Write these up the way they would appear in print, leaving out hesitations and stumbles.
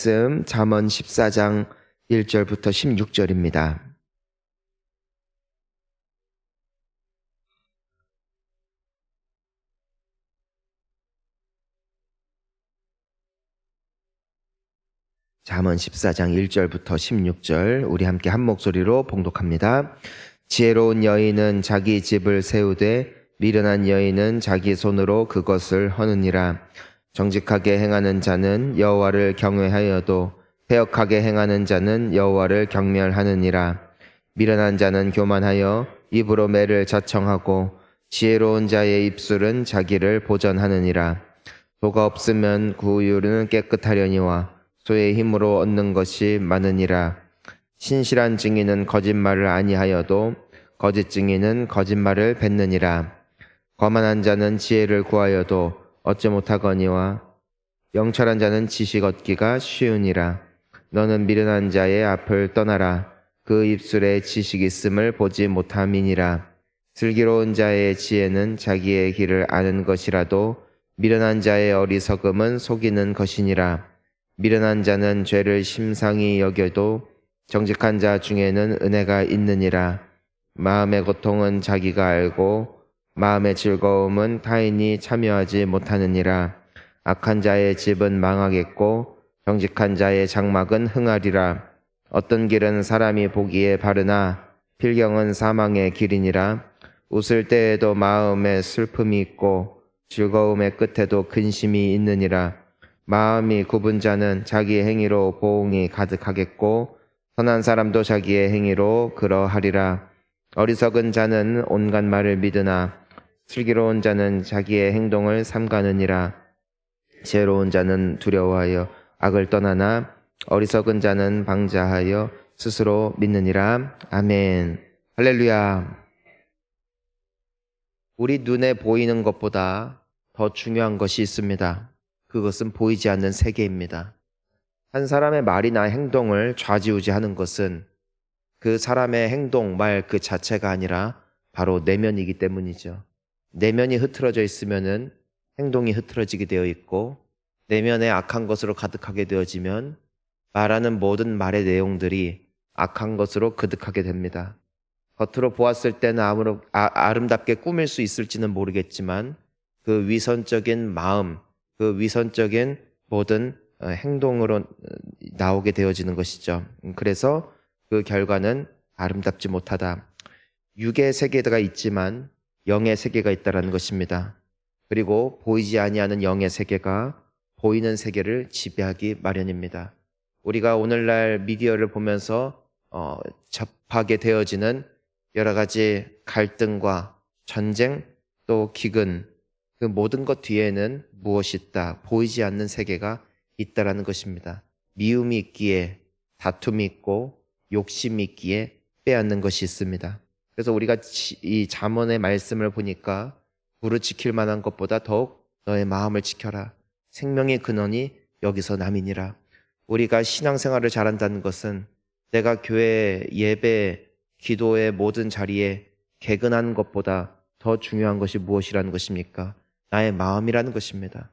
말씀 잠언 14장 1절부터 16절입니다. 잠언 14장 1절부터 16절 우리 함께 한 목소리로 봉독합니다. 지혜로운 여인은 자기 집을 세우되 미련한 여인은 자기 손으로 그것을 허느니라. 정직하게 행하는 자는 여호와를 경외하여도 패역하게 행하는 자는 여호와를 경멸하느니라. 미련한 자는 교만하여 입으로 매를 자청하고 지혜로운 자의 입술은 자기를 보전하느니라. 도가 없으면 그 우유는 깨끗하려니와 소의 힘으로 얻는 것이 많으니라. 신실한 증인은 거짓말을 아니하여도 거짓 증인은 거짓말을 뱉느니라. 거만한 자는 지혜를 구하여도 얻지 못하거니와 영철한 자는 지식 얻기가 쉬우니라. 너는 미련한 자의 앞을 떠나라. 그 입술에 지식 있음을 보지 못함이니라. 슬기로운 자의 지혜는 자기의 길을 아는 것이라도 미련한 자의 어리석음은 속이는 것이니라. 미련한 자는 죄를 심상히 여겨도 정직한 자 중에는 은혜가 있느니라. 마음의 고통은 자기가 알고 마음의 즐거움은 타인이 참여하지 못하느니라. 악한 자의 집은 망하겠고 정직한 자의 장막은 흥하리라. 어떤 길은 사람이 보기에 바르나 필경은 사망의 길이니라. 웃을 때에도 마음에 슬픔이 있고 즐거움의 끝에도 근심이 있느니라. 마음이 굽은 자는 자기 행위로 보응이 가득하겠고 선한 사람도 자기의 행위로 그러하리라. 어리석은 자는 온갖 말을 믿으나 슬기로운 자는 자기의 행동을 삼가느니라. 지혜로운 자는 두려워하여 악을 떠나나 어리석은 자는 방자하여 스스로 믿느니라. 아멘. 할렐루야. 우리 눈에 보이는 것보다 더 중요한 것이 있습니다. 그것은 보이지 않는 세계입니다. 한 사람의 말이나 행동을 좌지우지하는 것은 그 사람의 행동, 말 그 자체가 아니라 바로 내면이기 때문이죠. 내면이 흐트러져 있으면은 행동이 흐트러지게 되어 있고 내면에 악한 것으로 가득하게 되어지면 말하는 모든 말의 내용들이 악한 것으로 그득하게 됩니다. 겉으로 보았을 때는 아름답게 꾸밀 수 있을지는 모르겠지만 그 위선적인 마음, 그 위선적인 모든 행동으로 나오게 되어지는 것이죠. 그래서 그 결과는 아름답지 못하다. 육의 세계가 있지만 영의 세계가 있다는 것입니다. 그리고 보이지 아니하는 영의 세계가 보이는 세계를 지배하기 마련입니다. 우리가 오늘날 미디어를 보면서 접하게 되어지는 여러 가지 갈등과 전쟁 또 기근 그 모든 것 뒤에는 무엇이 있다? 보이지 않는 세계가 있다라는 것입니다. 미움이 있기에 다툼이 있고 욕심이 있기에 빼앗는 것이 있습니다. 그래서 우리가 이 잠언의 말씀을 보니까 부르 지킬 만한 것보다 더욱 너의 마음을 지켜라. 생명의 근원이 여기서 남이니라. 우리가 신앙생활을 잘한다는 것은 내가 교회 예배, 기도의 모든 자리에 개근하는 것보다 더 중요한 것이 무엇이라는 것입니까? 나의 마음이라는 것입니다.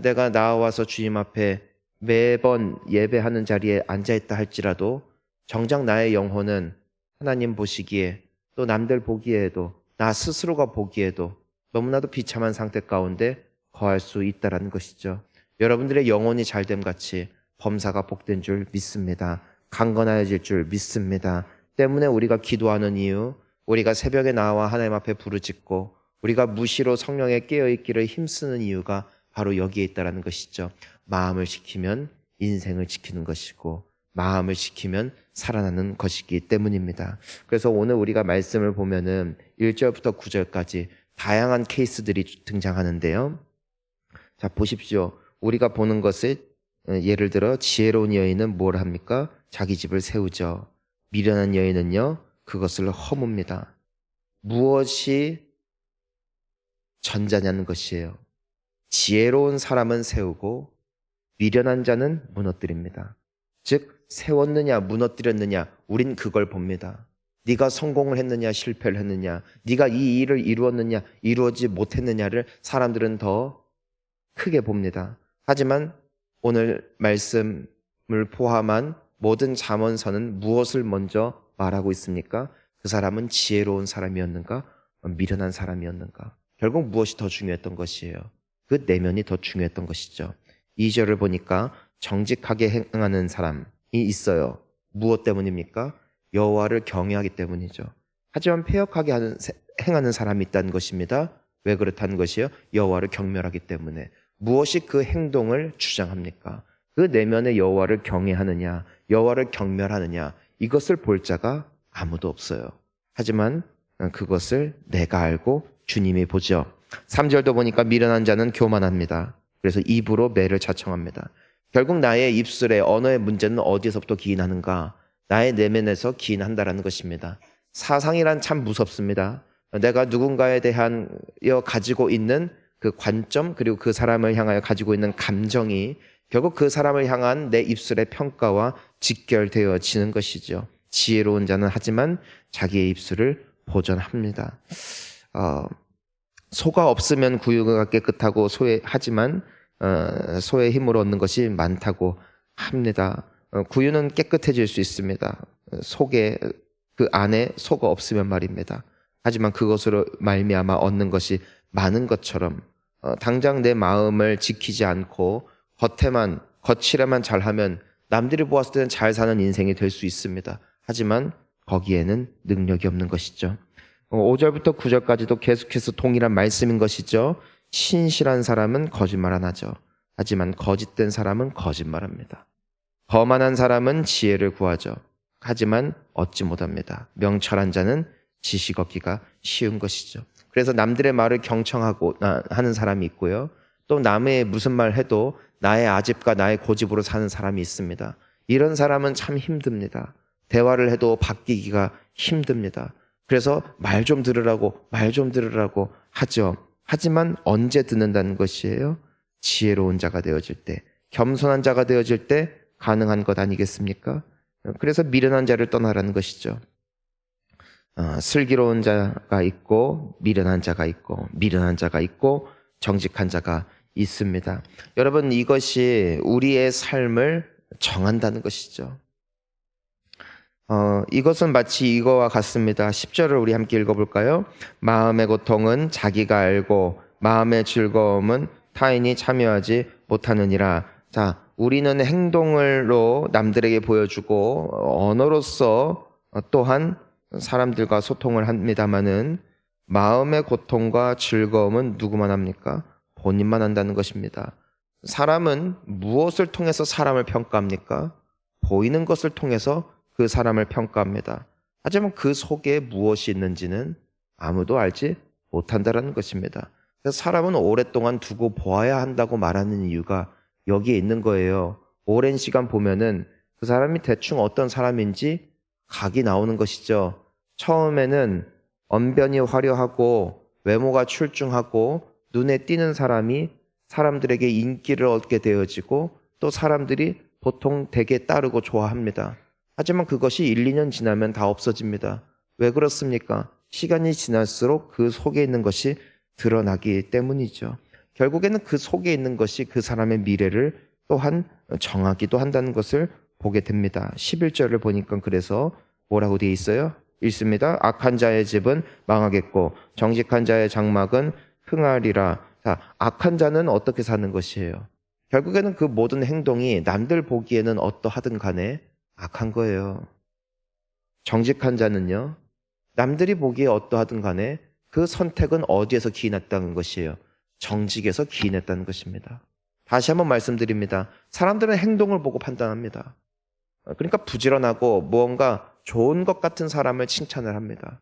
내가 나와서 주님 앞에 매번 예배하는 자리에 앉아있다 할지라도 정작 나의 영혼은 하나님 보시기에 또 남들 보기에도 나 스스로가 보기에도 너무나도 비참한 상태 가운데 거할 수 있다는 것이죠. 여러분들의 영혼이 잘됨 같이 범사가 복된 줄 믿습니다. 강건하여질 줄 믿습니다. 때문에 우리가 기도하는 이유, 우리가 새벽에 나와 하나님 앞에 부르짖고 우리가 무시로 성령에 깨어있기를 힘쓰는 이유가 바로 여기에 있다는 것이죠. 마음을 지키면 인생을 지키는 것이고 마음을 지키면 살아나는 것이기 때문입니다. 그래서 오늘 우리가 말씀을 보면은 1절부터 9절까지 다양한 케이스들이 등장하는데요. 자, 보십시오. 우리가 보는 것을 예를 들어 지혜로운 여인은 뭘 합니까? 자기 집을 세우죠. 미련한 여인은요, 그것을 허뭅니다. 무엇이 전자냐는 것이에요. 지혜로운 사람은 세우고 미련한 자는 무너뜨립니다. 즉 세웠느냐 무너뜨렸느냐 우린 그걸 봅니다. 네가 성공을 했느냐 실패를 했느냐, 네가 이 일을 이루었느냐 이루어지지 못했느냐를 사람들은 더 크게 봅니다. 하지만 오늘 말씀 포함한 모든 잠언서는 무엇을 먼저 말하고 있습니까? 그 사람은 지혜로운 사람이었는가? 미련한 사람이었는가? 결국 무엇이 더 중요했던 것이에요? 그 내면이 더 중요했던 것이죠. 2절을 보니까 정직하게 행하는 사람이 있어요. 무엇 때문입니까? 여호와를 경외하기 때문이죠. 하지만 패역하게 행하는 사람이 있다는 것입니다. 왜 그렇다는 것이요? 여호와를 경멸하기 때문에. 무엇이 그 행동을 주장합니까? 그 내면의 여호와를 경외하느냐, 여호와를 경멸하느냐, 이것을 볼 자가 아무도 없어요. 하지만 그것을 내가 알고 주님이 보죠. 3절도 보니까 미련한 자는 교만합니다. 그래서 입으로 매를 자청합니다. 결국 나의 입술의 언어의 문제는 어디에서부터 기인하는가? 나의 내면에서 기인한다라는 것입니다. 사상이란 참 무섭습니다. 내가 누군가에 대한 가지고 있는 그 관점, 그리고 그 사람을 향하여 가지고 있는 감정이 결국 그 사람을 향한 내 입술의 평가와 직결되어지는 것이죠. 지혜로운 자는 하지만 자기의 입술을 보존합니다. 소가 없으면 구유가 깨끗하고 하지만 소의 힘으로 얻는 것이 많다고 합니다. 구유는 깨끗해질 수 있습니다. 속에 그 안에 소가 없으면 말입니다. 하지만 그것으로 말미암아 얻는 것이 많은 것처럼 당장 내 마음을 지키지 않고 거칠에만 잘하면 남들이 보았을 때는 잘 사는 인생이 될 수 있습니다. 하지만 거기에는 능력이 없는 것이죠. 5절부터 9절까지도 계속해서 동일한 말씀인 것이죠. 신실한 사람은 거짓말 안 하죠. 하지만 거짓된 사람은 거짓말합니다. 거만한 사람은 지혜를 구하죠. 하지만 얻지 못합니다. 명철한 자는 지식 얻기가 쉬운 것이죠. 그래서 남들의 말을 경청하고 하는 사람이 있고요. 또 남의 무슨 말 해도 나의 아집과 나의 고집으로 사는 사람이 있습니다. 이런 사람은 참 힘듭니다. 대화를 해도 바뀌기가 힘듭니다. 그래서 말 좀 들으라고 하죠. 하지만 언제 듣는다는 것이에요? 지혜로운 자가 되어질 때, 겸손한 자가 되어질 때 가능한 것 아니겠습니까? 그래서 미련한 자를 떠나라는 것이죠. 슬기로운 자가 있고 미련한 자가 있고 정직한 자가 있습니다. 여러분, 이것이 우리의 삶을 정한다는 것이죠. 이것은 마치 이거와 같습니다. 10절을 우리 함께 읽어볼까요? 마음의 고통은 자기가 알고 마음의 즐거움은 타인이 참여하지 못하느니라. 자, 우리는 행동으로 남들에게 보여주고 언어로서 또한 사람들과 소통을 합니다마는 마음의 고통과 즐거움은 누구만 합니까? 본인만 한다는 것입니다. 사람은 무엇을 통해서 사람을 평가합니까? 보이는 것을 통해서 그 사람을 평가합니다. 하지만 그 속에 무엇이 있는지는 아무도 알지 못한다는 것입니다. 그래서 사람은 오랫동안 두고 보아야 한다고 말하는 이유가 여기에 있는 거예요. 오랜 시간 보면은 그 사람이 대충 어떤 사람인지 각이 나오는 것이죠. 처음에는 언변이 화려하고 외모가 출중하고 눈에 띄는 사람이 사람들에게 인기를 얻게 되어지고 또 사람들이 보통 대개 따르고 좋아합니다. 하지만 그것이 1, 2년 지나면 다 없어집니다. 왜 그렇습니까? 시간이 지날수록 그 속에 있는 것이 드러나기 때문이죠. 결국에는 그 속에 있는 것이 그 사람의 미래를 또한 정하기도 한다는 것을 보게 됩니다. 11절을 보니까 그래서 뭐라고 되어 있어요? 읽습니다. 악한 자의 집은 망하겠고 정직한 자의 장막은 흥하리라. 자, 악한 자는 어떻게 사는 것이에요? 결국에는 그 모든 행동이 남들 보기에는 어떠하든 간에 악한 거예요. 정직한 자는요, 남들이 보기에 어떠하든 간에 그 선택은 어디에서 기인했다는 것이에요? 정직에서 기인했다는 것입니다. 다시 한번 말씀드립니다. 사람들은 행동을 보고 판단합니다. 그러니까 부지런하고 무언가 좋은 것 같은 사람을 칭찬을 합니다.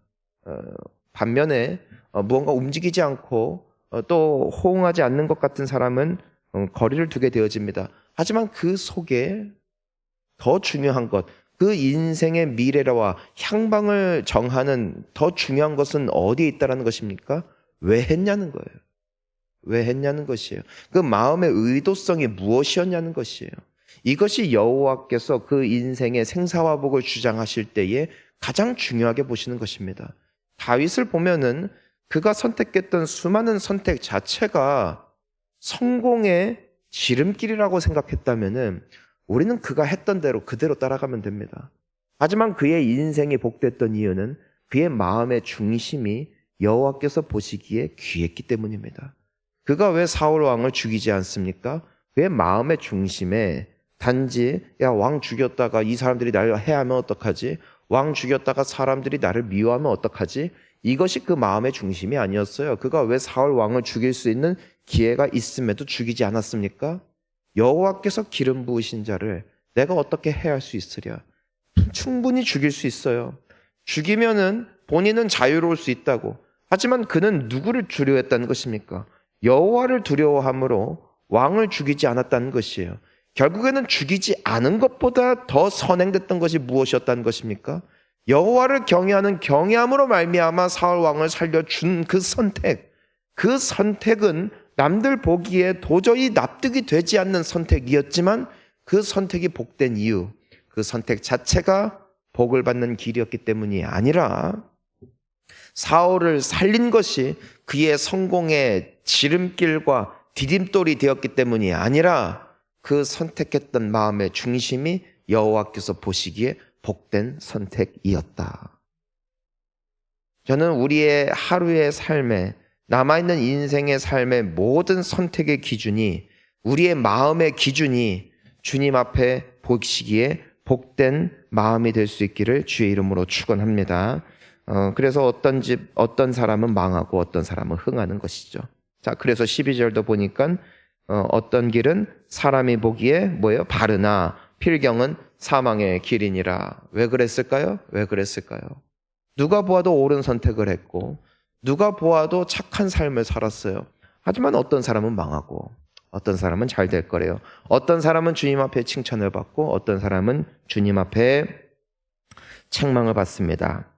반면에 무언가 움직이지 않고 또 호응하지 않는 것 같은 사람은 거리를 두게 되어집니다. 하지만 그 속에 더 중요한 것, 그 인생의 미래와 향방을 정하는 더 중요한 것은 어디에 있다는 것입니까? 왜 했냐는 거예요. 왜 했냐는 것이에요. 그 마음의 의도성이 무엇이었냐는 것이에요. 이것이 여호와께서 그 인생의 생사화복을 주장하실 때에 가장 중요하게 보시는 것입니다. 다윗을 보면은 그가 선택했던 수많은 선택 자체가 성공의 지름길이라고 생각했다면은 우리는 그가 했던 대로 그대로 따라가면 됩니다. 하지만 그의 인생이 복됐던 이유는 그의 마음의 중심이 여호와께서 보시기에 귀했기 때문입니다. 그가 왜 사울 왕을 죽이지 않습니까? 그의 마음의 중심에 단지 왕 죽였다가 이 사람들이 나를 해하면 어떡하지? 왕 죽였다가 사람들이 나를 미워하면 어떡하지? 이것이 그 마음의 중심이 아니었어요. 그가 왜 사울 왕을 죽일 수 있는 기회가 있음에도 죽이지 않았습니까? 여호와께서 기름 부으신 자를 내가 어떻게 해할 수 있으랴? 충분히 죽일 수 있어요. 죽이면은 본인은 자유로울 수 있다고. 하지만 그는 누구를 두려워했다는 것입니까? 여호와를 두려워함으로 왕을 죽이지 않았다는 것이에요. 결국에는 죽이지 않은 것보다 더 선행됐던 것이 무엇이었다는 것입니까? 여호와를 경외하는 경외함으로 말미암아 사울 왕을 살려준 그 선택. 그 선택은 남들 보기에 도저히 납득이 되지 않는 선택이었지만 그 선택이 복된 이유, 그 선택 자체가 복을 받는 길이었기 때문이 아니라 사울을 살린 것이 그의 성공의 지름길과 디딤돌이 되었기 때문이 아니라 그 선택했던 마음의 중심이 여호와께서 보시기에 복된 선택이었다. 저는 우리의 하루의 삶에 남아있는 인생의 삶의 모든 선택의 기준이 우리의 마음의 기준이 주님 앞에 보시기에 복된 마음이 될 수 있기를 주의 이름으로 축원합니다. 그래서 어떤 사람은 망하고 어떤 사람은 흥하는 것이죠. 자, 그래서 12절도 보니까 어떤 길은 사람이 보기에 뭐예요? 바르나 필경은 사망의 길이니라. 왜 그랬을까요? 왜 그랬을까요? 누가 보아도 옳은 선택을 했고 누가 보아도 착한 삶을 살았어요. 하지만 어떤 사람은 망하고 어떤 사람은 잘 될 거래요. 어떤 사람은 주님 앞에 칭찬을 받고 어떤 사람은 주님 앞에 책망을 받습니다.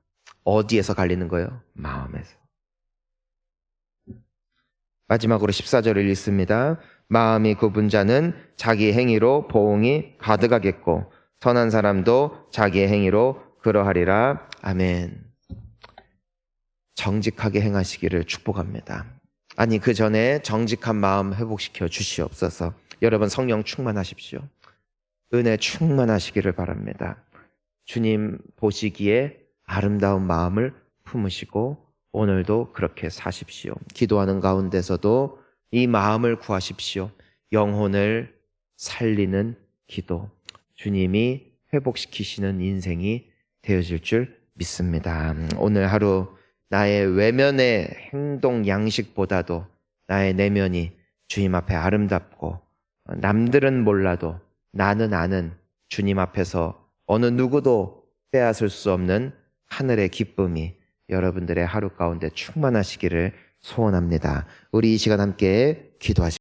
어디에서 갈리는 거예요? 마음에서. 마지막으로 14절을 읽습니다. 마음이 굽은 자는 자기 행위로 보응이 가득하겠고 선한 사람도 자기의 행위로 그러하리라. 아멘. 정직하게 행하시기를 축복합니다. 아니, 그 전에 정직한 마음 회복시켜 주시옵소서. 여러분 성령 충만하십시오. 은혜 충만하시기를 바랍니다. 주님 보시기에 아름다운 마음을 품으시고 오늘도 그렇게 사십시오. 기도하는 가운데서도 이 마음을 구하십시오. 영혼을 살리는 기도. 주님이 회복시키시는 인생이 되어질 줄 믿습니다. 오늘 하루 나의 외면의 행동 양식보다도 나의 내면이 주님 앞에 아름답고 남들은 몰라도 나는 아는 주님 앞에서 어느 누구도 빼앗을 수 없는 하늘의 기쁨이 여러분들의 하루 가운데 충만하시기를 소원합니다. 우리 이 시간 함께 기도하십시오.